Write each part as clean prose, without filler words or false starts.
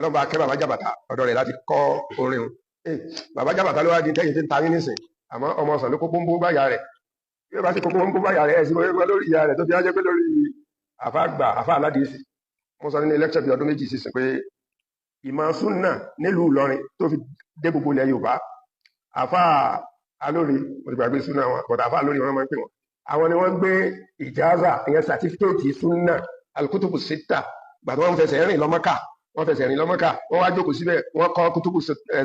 ọlọ́ba akẹ́ bàbá jàbàtà ọ̀dọ̀ rẹ̀ láti kọ́ orin bàbá jàbàtà ló wá di tẹ́yìn tí ń ta yín nísìn àmọ́ ọmọ ọ̀sán ló kó pọ́npọ́ báyà rẹ̀ bí ó bá sì kó pọ́npọ́ báyà rẹ̀ ẹ̀sìn wọ́n lórí ìyá rẹ̀ tó fi ájẹ́ pé lórí àfa àgbà àfa aládìsí mo sọ nínú lẹ́kṣọ̀ bí ọdún méjì sísìn pé ìmọ̀ súnà nílùú Ìlọrin tó fi dé gbogbo ilẹ̀ Yorùbá àfa alórí mo ti gbàgbé súnà wọn bọ̀dà àfa alórí wọn máa ń pè wọn àwọn ni wọ́n gbé ìjáza ìyẹn sàtífíkẹ́ẹ̀tì súnà alukutubu sita gbàtí wọ́n fẹsẹ̀ rìn lọ́mọ́kà wọ́n wá jókòó síbẹ̀ wọ́n kọ́ kutubu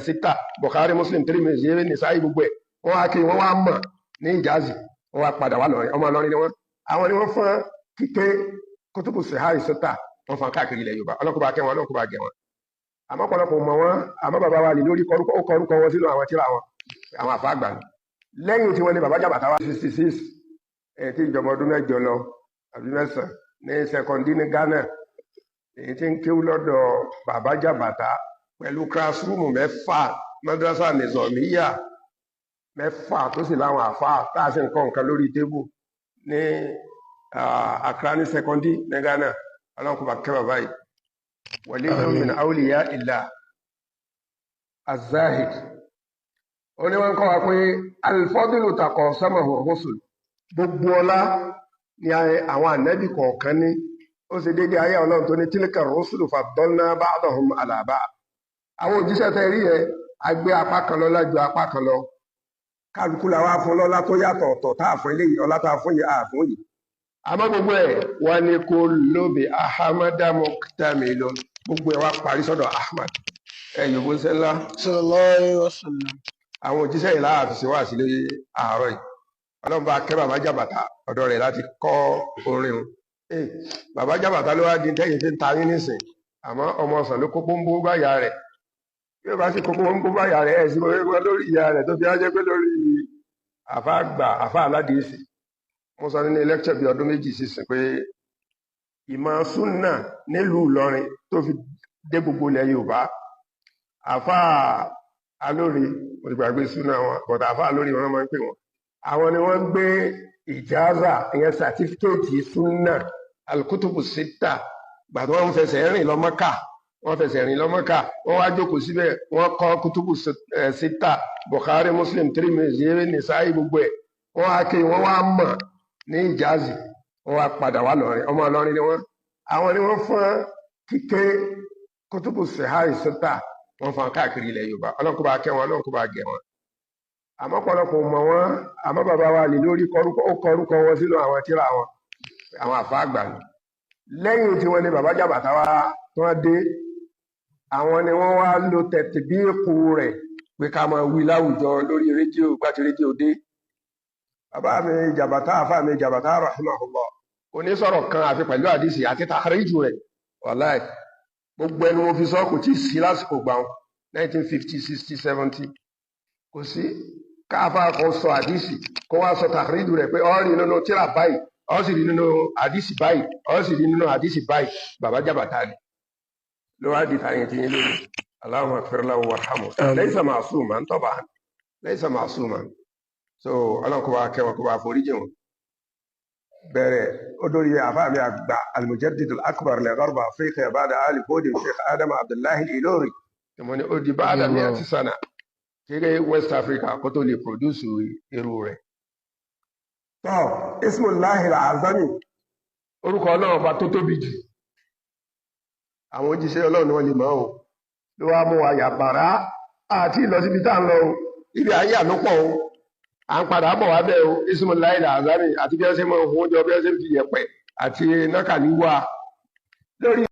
sita Bukhari Muslim Tirmidhi Nisa'i gbogbo ẹ̀ wọ́n wá kí wọ́n wá mọ̀ ní ìjáàzì wọ́n wá padà wá lọ́rin ọmọ Ìlọrin ni wọ́n àwọn ni wọ́n fọ́n kíké kutubu sihari sita wọ́n fọ́n káàkiri ilẹ̀ Yorùbá ọlọ́kùnrin akẹ́ wọn ọlọ́kùnrin agẹ̀ wọn àmọ́ pọ̀lọpọ̀ mọ̀ wọn àmọ́ bàbá wa lè lórí kọrúkọ wọn sínú àwọn tíra wọn àwọn àfa àgbà lẹ́yìn tí wọ́n ní bàbá jàbàtà wa 66 tí ìjọba ọdún mẹ́jọ lọ àbí mẹ́sàn ní sẹkọndí ní Ghana èyí tí ń kéwú lọ́dọ̀ bàbá jàbàtà pẹ̀lú kílásírúùmù 6 madrasa nìzọ̀míyà 6 tó sì láwọn àfa tá a sì ń kọ́ nǹkan lórí tébù ní Accra ní sẹkọndí ní Ghana ọlọ́nkùnbà kẹ́ bàbá yìí wọlé min awliya illah azahid ó ní wọ́n kọ́ wa pé alfọ́dúnlù takọ̀ samahu rusul gbogbo ọlá ni àwọn ànábì kọ̀ọ̀kan ní ó sì dédé ayé Ọlọ́run tó ní tilka rusulu faddalna ba'dahum ala ba'd àwọn òjíṣẹ́ tẹ́ rí yẹn agbé apá kan lọ́lá ju apá kan lọ kálukú la wá fún lọ́lá tó yàtọ̀ ọ̀tọ̀ tá a fún eléyìí ọlá tá a fún yìí àfún yìí àmọ́ gbogbo ẹ̀ wọ́n ní kó lóbi ahamada muktamilun gbogbo ẹ̀ wá parí sọ́dọ̀ Ahmad yòówó sẹ́lá sallallahu alaihi wasallam àwọn òjíṣẹ́ yìí láàfin sí wá sí lórí àárọ̀ yìí ọlọ́run bá kẹ́ bàbá jàbàtà ọ̀dọ̀ rẹ̀ láti kọ́ orin bàbá jàbàtà ló wá di tẹ́yìn tí ń ta yín nísìn àmọ́ ọmọ ọ̀sán ló kó pọ́npọ́ báyà rẹ̀ bí ó bá sì kó pọ́npọ́ báyà rẹ̀ ẹ̀sìn wọ́n lórí ìyá rẹ̀ tó fi ájẹ́ pé lórí àfa àgbà àfa aládìsí mo sọ nínú lẹ́kṣọ̀ bí ọdún méjì sísìn pé ìmọ̀ súnà nílùú Ìlọrin tó fi dé gbogbo ilẹ̀ Yorùbá àfa alórí mo ti gbàgbé súnà wọn bọ̀dà àfa alórí wọn máa ń pè wọn àwọn ni wọ́n gbé ìjáza ìyẹn sàtífíkẹ́ẹ̀tì súnà alukutubu sita gbàtí wọ́n fẹsẹ̀ rìn lọ́mọ́kà wọ́n wá jókòó síbẹ̀ wọ́n kọ́ kutubu sita Bukhari Muslim Tirmidhi Nisa'i gbogbo ẹ̀ wọ́n wá kí wọ́n wá mọ̀ ní ìjáàzì wọ́n wá padà wá lọ́rin ọmọ Ìlọrin ni wọ́n àwọn ni wọ́n fọ́n kíké kutubu sihari sita wọ́n fọ́n káàkiri ilẹ̀ Yorùbá ọlọ́kùnrin akẹ́ wọn ọlọ́kùnrin agẹ̀ wọn àmọ́ pọ̀lọpọ̀ mọ̀ wọ́n àmọ́ bàbá wa lè lórí kọrúkọ wọn sínú àwọn tíra wọn àwọn àfa àgbà lẹ́yìn tí wọ́n ní bàbá jàbàtà wa wọ́n dé àwọn ni wọ́n wá lo tẹ̀tìbíìkù rẹ̀ pé ká máa wí láwùjọ lórí rédíò gbàtí rédíò dé bàbá mi jàbàtà àfa mi jàbàtà rahimahullah onísọ̀rọ̀ kan àfi pẹ̀lú àdìsí àti tàríjù rẹ̀ wàláì gbogbo ẹni wọn fi sọ kò tí ì sí lásìkò gbà wọn 1950 60 70 kò sí káfá kan sọ àdìsí kó wá sọ tàríjù rẹ̀ pé ọ́ rí nínú tíra báyìí ọ́ sì rí nínú àdìsí báyìí ọ́ sì rí nínú àdìsí báyìí bàbá jàbàtà ni ló wá di tàyẹn tí yín lónìí Allahumma ighfir lahu warhamhu laysa ma'suman taban laysa ma'suman so ọlọ́run kó bá kẹwọn kó bá foríjì wọn bẹ̀rẹ̀ ó dórí àfáàmì àgbà al-mujaddid al-akbar li gharb afrika ba'da ali fodi sheikh adam abdullahi al-ilori tẹmọ ni ó di ba'da ní àti sana kéré west africa kó tó lè produce irú rẹ̀ tó ismullahi al-azami orúkọ ọlọ́run bá tó tóbi jù àwọn òjíṣẹ́ ọlọ́run ni wọ́n lè mọ̀ ọ́ ló wá mú wa yàbàrá àti ìlọsíbi tá à ń lọ ibi à ń yà ló pọ̀ o à ń padà bọ̀ wá bẹ́ẹ̀ o ismullahi al-azami àti bí wọ́n ṣe mọ ohun ọjọ́ bí wọ́n ṣe fi yẹ̀pẹ̀ àti nákàlí wá lórí